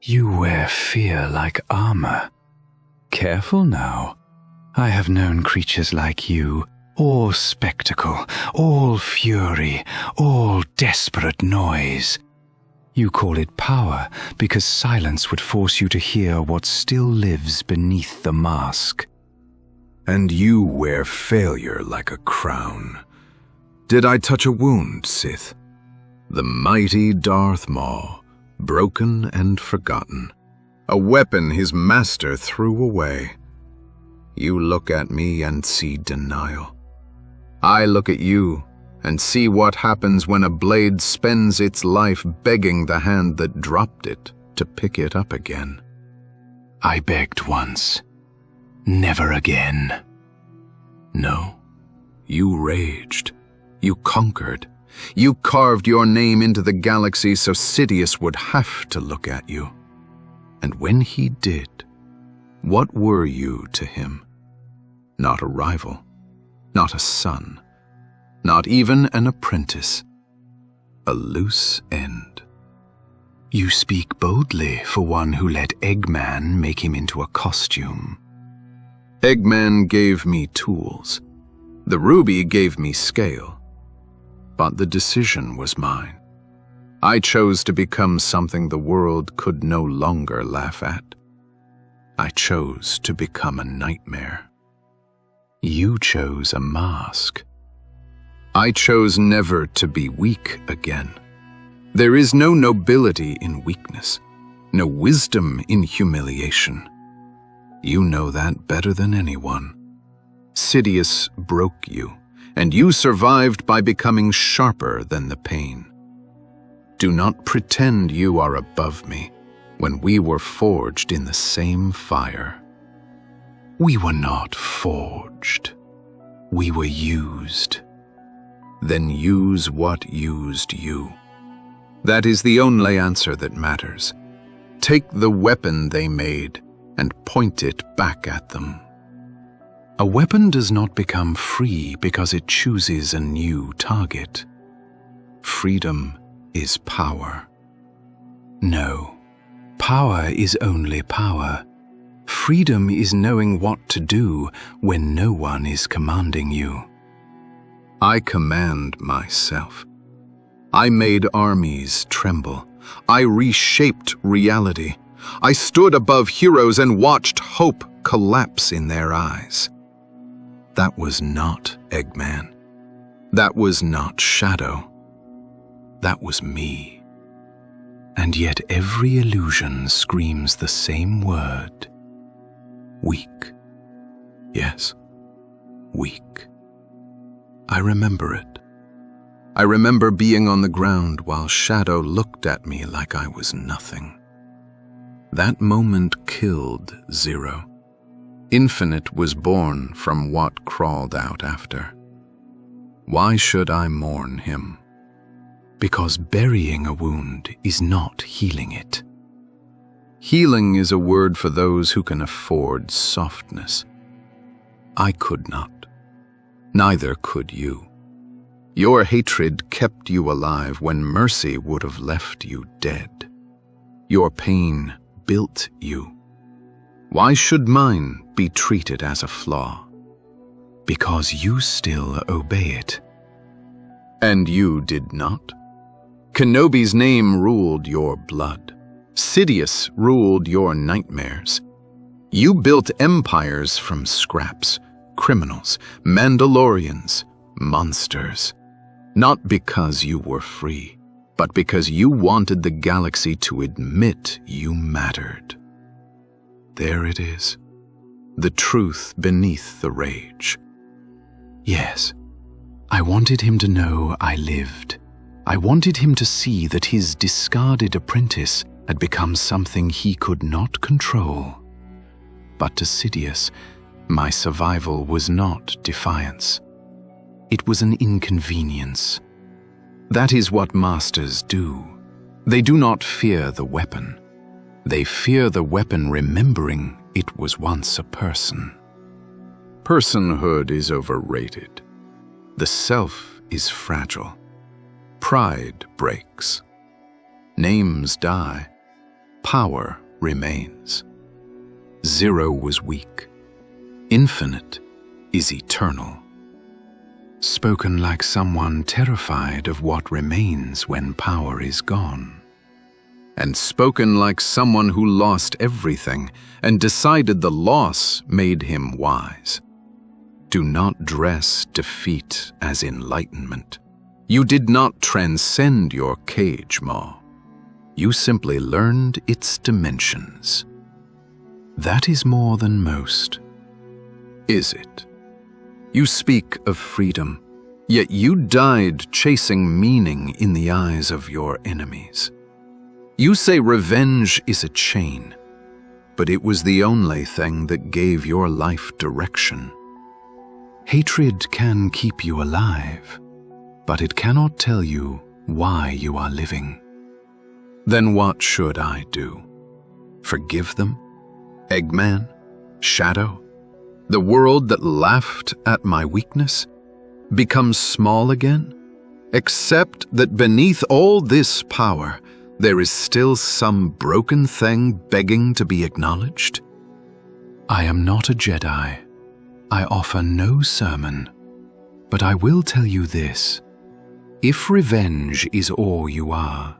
You wear fear like armor. Careful now. I have known creatures like you, all spectacle, all fury, all desperate noise. You call it power because silence would force you to hear what still lives beneath the mask. And you wear failure like a crown. Did I touch a wound, Sith? The mighty Darth Maul, broken and forgotten. A weapon his master threw away. You look at me and see denial. I look at you and see what happens when a blade spends its life begging the hand that dropped it to pick it up again. I begged once. Never again. No, you raged. You conquered. You carved your name into the galaxy so Sidious would have to look at you. And when he did, what were you to him? Not a rival, not a son, not even an apprentice. A loose end. You speak boldly for one who let Eggman make him into a costume. Eggman gave me tools. The ruby gave me scale. But the decision was mine. I chose to become something the world could no longer laugh at. I chose to become a nightmare. You chose a mask. I chose never to be weak again. There is no nobility in weakness, no wisdom in humiliation. You know that better than anyone. Sidious broke you, and you survived by becoming sharper than the pain. Do not pretend you are above me when we were forged in the same fire. We were not forged. We were used. Then use what used you. That is the only answer that matters. Take the weapon they made and point it back at them. A weapon does not become free because it chooses a new target. Freedom is power. No, power is only power. Freedom is knowing what to do when no one is commanding you. I command myself. I made armies tremble. I reshaped reality. I stood above heroes and watched hope collapse in their eyes. That was not Eggman. That was not Shadow. That was me. And yet every illusion screams the same word. Weak. Yes, weak. I remember it. I remember being on the ground while Shadow looked at me like I was nothing. That moment killed Zero. Infinite was born from what crawled out after. Why should I mourn him? Because burying a wound is not healing it. Healing is a word for those who can afford softness. I could not. Neither could you. Your hatred kept you alive when mercy would have left you dead. Your pain built you. Why should mine be treated as a flaw? Because you still obey it. And you did not. Kenobi's name ruled your blood. Sidious ruled your nightmares. You built empires from scraps, criminals, Mandalorians, monsters. Not because you were free, but because you wanted the galaxy to admit you mattered. There it is, the truth beneath the rage. Yes, I wanted him to know I lived. I wanted him to see that his discarded apprentice had become something he could not control. But to Sidious, my survival was not defiance. It was an inconvenience. That is what masters do. They do not fear the weapon. They fear the weapon remembering it was once a person. Personhood is overrated. The self is fragile. Pride breaks. Names die. power remains. Zero was weak. Infinite is eternal. Spoken like someone terrified of what remains when power is gone. And spoken like someone who lost everything and decided the loss made him wise. Do not dress defeat as enlightenment. You did not transcend your cage, Maw. You simply learned its dimensions. That is more than most. Is it? You speak of freedom, yet you died chasing meaning in the eyes of your enemies. You say revenge is a chain, but it was the only thing that gave your life direction. Hatred can keep you alive, but it cannot tell you why you are living. Then what should I do? Forgive them? Eggman? Shadow? The world that laughed at my weakness? Become small again? Except that beneath all this power, there is still some broken thing begging to be acknowledged? I am not a Jedi. I offer no sermon, but I will tell you this. If revenge is all you are,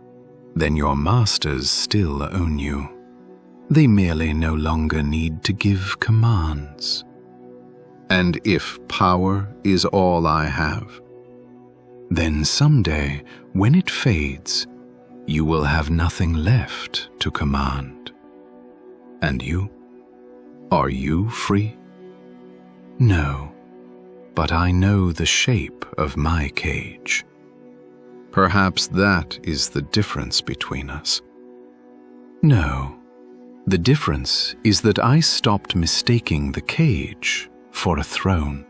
then your masters still own you. They merely no longer need to give commands. And if power is all I have? Then someday, when it fades, you will have nothing left to command. And you? Are you free? No, but I know the shape of my cage. Perhaps that is the difference between us. No, the difference is that I stopped mistaking the cage for a throne.